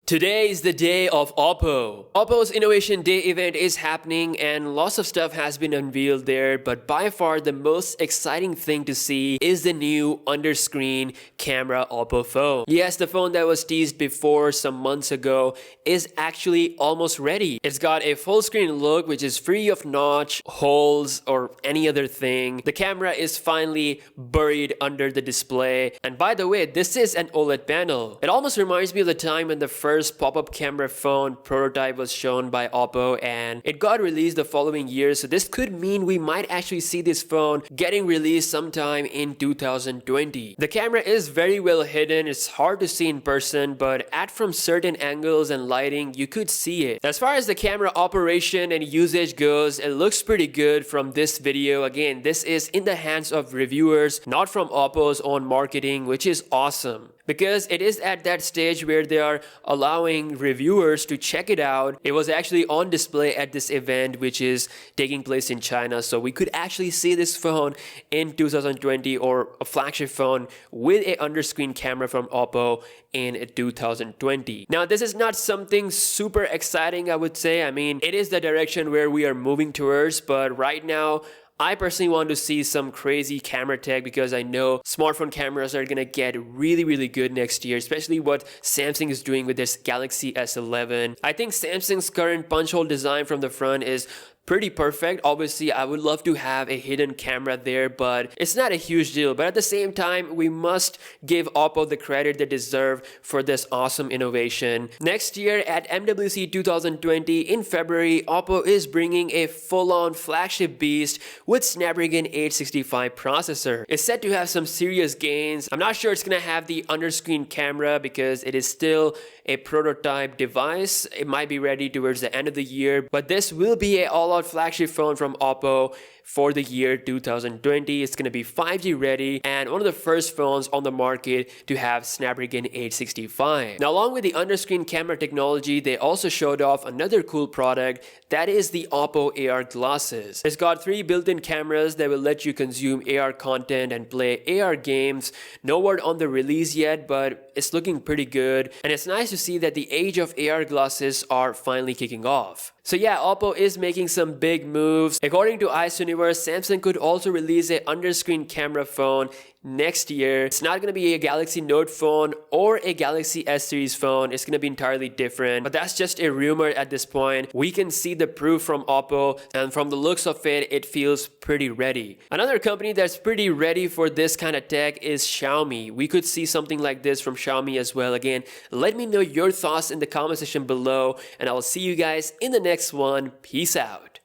Today is the day of Oppo. Oppo's Innovation Day event is happening and lots of stuff has been unveiled there, but by far the most exciting thing to see is the new under-screen camera Oppo phone. Yes, the phone that was teased before some months ago is actually almost ready. It's got a full screen look which is free of notch, holes, or any other thing. The camera is finally buried under the display. And by the way, this is an OLED panel. It almost reminds me of the time when the first pop-up camera phone prototype was shown by Oppo and it got released the following year, so this could mean we might actually see this phone getting released sometime in 2020. The camera is very well hidden, it's hard to see in person, but from certain angles and lighting you could see it. As far as the camera operation and usage goes, it looks pretty good from this video. Again, this is in the hands of reviewers, not from Oppo's own marketing, which is awesome, because it is at that stage where they are allowing reviewers to check it out. It was actually on display at this event, which is taking place in China, so we could actually see this phone in 2020, or a flagship phone with a under-screen camera from Oppo in 2020. Now, this is not something super exciting, I would say. I mean, it is the direction where we are moving towards, but right now, I personally want to see some crazy camera tech because I know smartphone cameras are gonna get really good next year, especially what Samsung is doing with this Galaxy S11. I think Samsung's current punch hole design from the front is pretty perfect. Obviously, I would love to have a hidden camera there, but it's not a huge deal. But at the same time, we must give Oppo the credit they deserve for this awesome innovation. Next year at MWC 2020 in February, Oppo is bringing a full-on flagship beast with Snapdragon 865 processor. It's set to have some serious gains. I'm not sure it's gonna have the under-screen camera because it is still a prototype device. It might be ready towards the end of the year, but this will be a all-out flagship phone from Oppo for the year 2020. It's going to be 5G ready and one of the first phones on the market to have Snapdragon 865. Now, along with the under-screen camera technology, they also showed off another cool product, that is the Oppo AR glasses. It's got 3 built-in cameras that will let you consume AR content and play AR games. No word on the release yet, but it's looking pretty good, and it's nice to see that the age of AR glasses are finally kicking off. So yeah, Oppo is making some big moves. According to Ice Universe, Samsung could also release a under-screen camera phone next year. It's not going to be a Galaxy Note phone or a Galaxy S series phone. It's going to be entirely different, but that's just a rumor at this point. We can see the proof from Oppo, and from the looks of it, it feels pretty ready. Another company that's pretty ready for this kind of tech is Xiaomi. We could see something like this from Xiaomi as well. Again, let me know your thoughts in the comment section below, and I'll see you guys in the next one. Peace out.